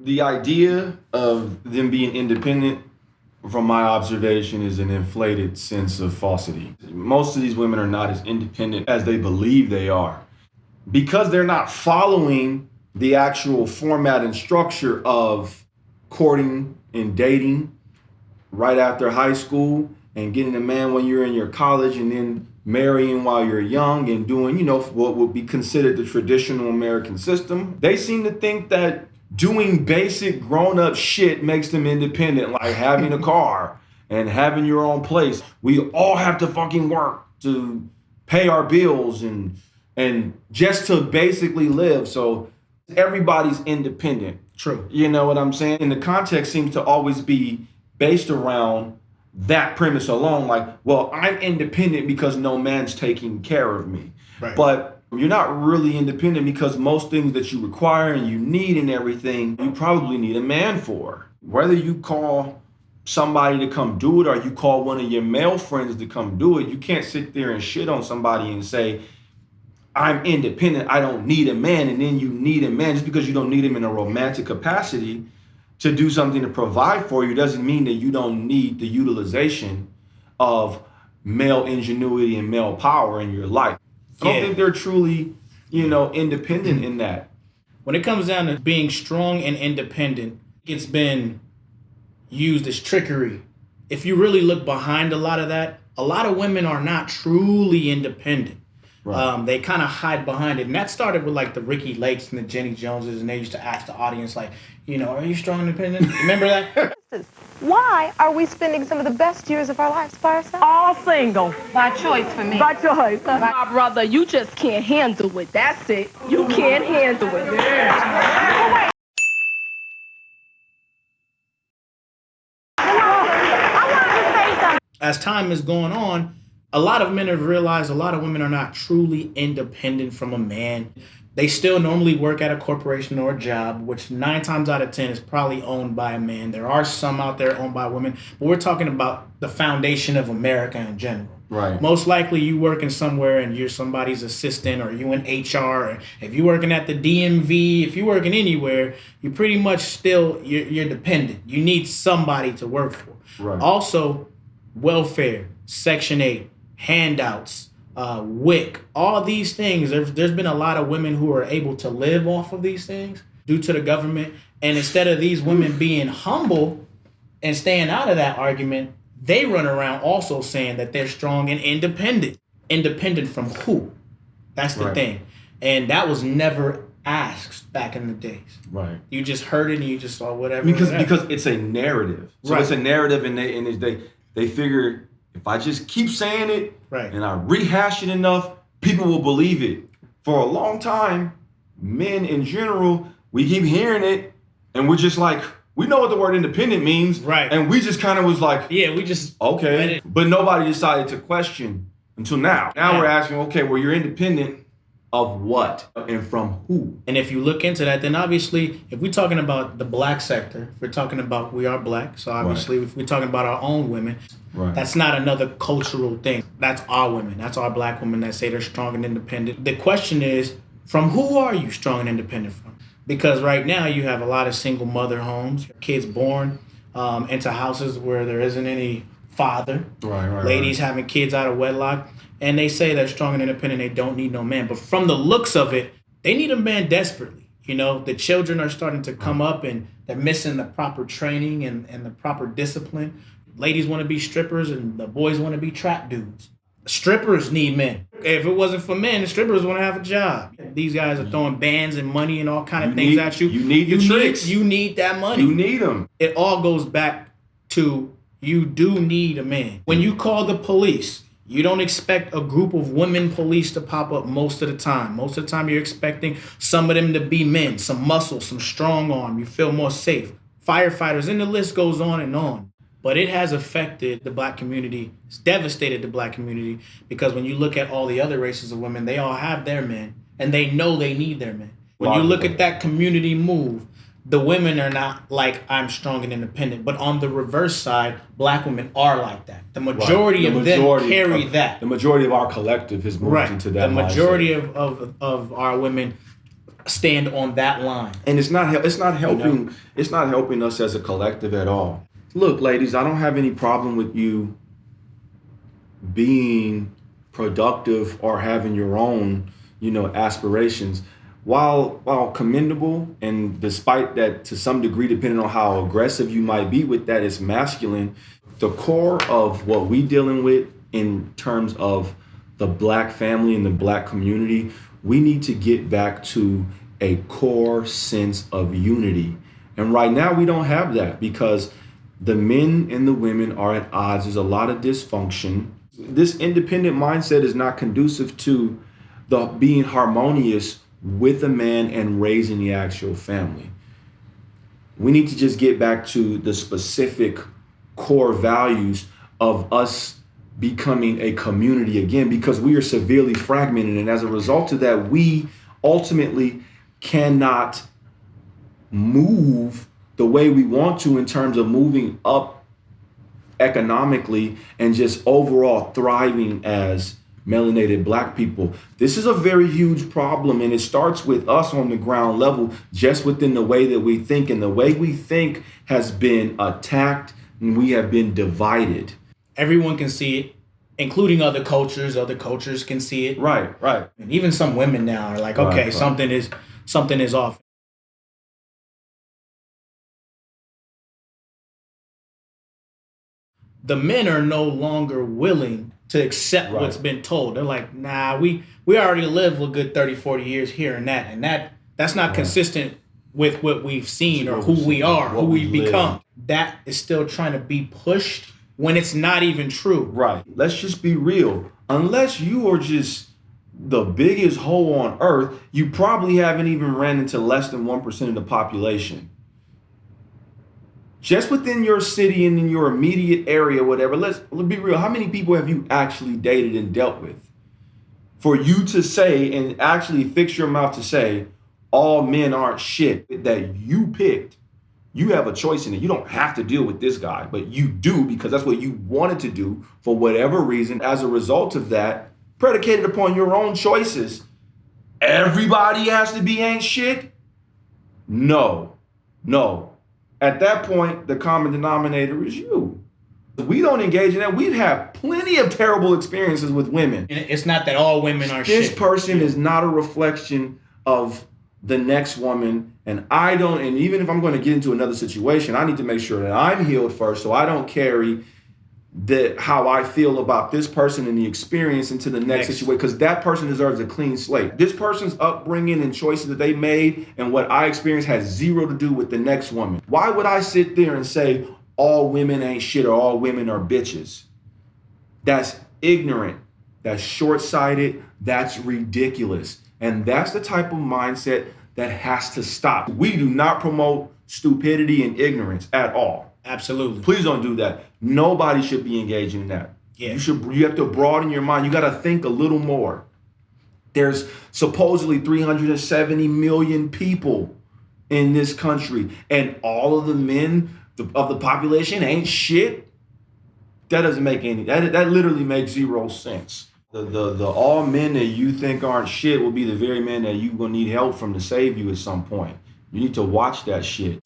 The idea of them being independent, from my observation, is an inflated sense of falsity. Most of these women are not as independent as they believe they are because they're not following the actual format and structure of courting and dating right after high school and getting a man when you're in your college and then marrying while you're young and doing, what would be considered the traditional American system. They seem to think that doing basic grown-up shit makes them independent, like having a car and having your own place. We all have to fucking work to pay our bills and just to basically live. So everybody's independent. True. You know what I'm saying? And the context seems to always be based around that premise alone. Like, well, I'm independent because no man's taking care of me. Right. But you're not really independent because most things that you require and you need and everything, you probably need a man for. Whether you call somebody to come do it or you call one of your male friends to come do it, you can't sit there and shit on somebody and say, I'm independent, I don't need a man, and then you need a man. Just because you don't need him in a romantic capacity to do something to provide for you doesn't mean that you don't need the utilization of male ingenuity and male power in your life. I don't think they're truly, independent in that. When it comes down to being strong and independent, it's been used as trickery. If you really look behind a lot of that, a lot of women are not truly independent. Right. They kind of hide behind it. And that started with like the Ricky Lakes and the Jenny Joneses, and they used to ask the audience like, are you strong and independent? Remember that? Why are we spending some of the best years of our lives by ourselves? All single. By choice for me. By choice. My brother, you just can't handle it. That's it. You can't handle it. Yeah. As time is going on, a lot of men have realized a lot of women are not truly independent from a man. They still normally work at a corporation or a job, which 9 times out of 10 is probably owned by a man. There are some out there owned by women, but we're talking about the foundation of America in general. Right. Most likely you working somewhere and you're somebody's assistant, or you in HR, or if you're working at the DMV, if you're working anywhere, you pretty much still, you're dependent. You need somebody to work for. Right. Also, welfare, Section 8, handouts, WIC, all these things. There's been a lot of women who are able to live off of these things due to the government. And instead of these women being humble and staying out of that argument, they run around also saying that they're strong and independent. Independent from who? That's the thing. And that was never asked back in the days. Right. You just heard it and you just saw whatever. Because it's a narrative. So it's a narrative, and they figure, if I just keep saying it and I rehash it enough, people will believe it. For a long time, men in general, we keep hearing it and we're just like, we know what the word independent means. Right. And we just kind of was like, we just okay. But nobody decided to question until now. Now we're asking, okay, well, you're independent of what and from who? And if you look into that, then obviously, if we're talking about the black sector, if we're talking about, we are black, so obviously if we're talking about our own women, that's not another cultural thing. That's our women. That's our black women that say they're strong and independent. The question is, from who are you strong and independent from? Because right now you have a lot of single mother homes, kids born into houses where there isn't any father, ladies having kids out of wedlock. And they say they're strong and independent, they don't need no man. But from the looks of it, they need a man desperately. The children are starting to come up and they're missing the proper training and the proper discipline. Ladies want to be strippers and the boys want to be trap dudes. Strippers need men. If it wasn't for men, the strippers want to have a job. These guys are throwing bands and money and all kind of things at you. You need the tricks. You need that money. You need them. It all goes back to you do need a man. When you call the police, you don't expect a group of women police to pop up most of the time. Most of the time, you're expecting some of them to be men, some muscle, some strong arm. You feel more safe. Firefighters, and the list goes on and on. But it has affected the black community. It's devastated the black community because when you look at all the other races of women, they all have their men, and they know they need their men. When you look at that community move, the women are not like, I'm strong and independent. But on the reverse side, black women are like that. The majority of them carry that. The majority of our collective has moved into that The majority of our women stand on that line. And it's not helping it's not helping us as a collective at all. Look, ladies, I don't have any problem with you being productive or having your own, aspirations. While commendable, and despite that to some degree, depending on how aggressive you might be with that, it's masculine. The core of what we dealing with in terms of the Black family and the Black community, we need to get back to a core sense of unity. And right now we don't have that because the men and the women are at odds. There's a lot of dysfunction. This independent mindset is not conducive to the being harmonious with a man and raising the actual family. We need to just get back to the specific core values of us becoming a community again, because we are severely fragmented. And as a result of that, we ultimately cannot move the way we want to in terms of moving up economically and just overall thriving as melanated Black people. This is a very huge problem, and it starts with us on the ground level, just within the way that we think. And the way we think has been attacked, and we have been divided. Everyone can see it, including other cultures. Other cultures can see it. Right. And even some women now are like, okay, something is off. The men are no longer willing to accept what's been told. They're like, nah, we already live a good 30, 40 years here and that's not consistent with what we've seen or who we are, who we've become. That is still trying to be pushed when it's not even true. Right. Let's just be real. Unless you are just the biggest hoe on earth, you probably haven't even ran into less than 1% of the population. Just within your city and in your immediate area, whatever, let's be real. How many people have you actually dated and dealt with? For you to say and actually fix your mouth to say, all men aren't shit, that you picked. You have a choice in it. You don't have to deal with this guy, but you do because that's what you wanted to do for whatever reason. As a result of that, predicated upon your own choices, everybody has to be ain't shit? No. At that point, the common denominator is you. We don't engage in that. We've had plenty of terrible experiences with women. And it's not that all women are shit. This person is not a reflection of the next woman. And even if I'm going to get into another situation, I need to make sure that I'm healed first so I don't carry how I feel about this person and the experience into the next situation, because that person deserves a clean slate. This person's upbringing and choices that they made and what I experienced has zero to do with the next woman. Why would I sit there and say all women ain't shit or all women are bitches? That's ignorant. That's short-sighted. That's ridiculous. And that's the type of mindset that has to stop. We do not promote stupidity and ignorance at all. Absolutely. Please don't do that. Nobody should be engaging in that. Yeah. You have to broaden your mind. You got to think a little more. There's supposedly 370 million people in this country, and all of the men of the population ain't shit. That doesn't make any. That literally makes zero sense. The all men that you think aren't shit will be the very men that you will need help from to save you at some point. You need to watch that shit.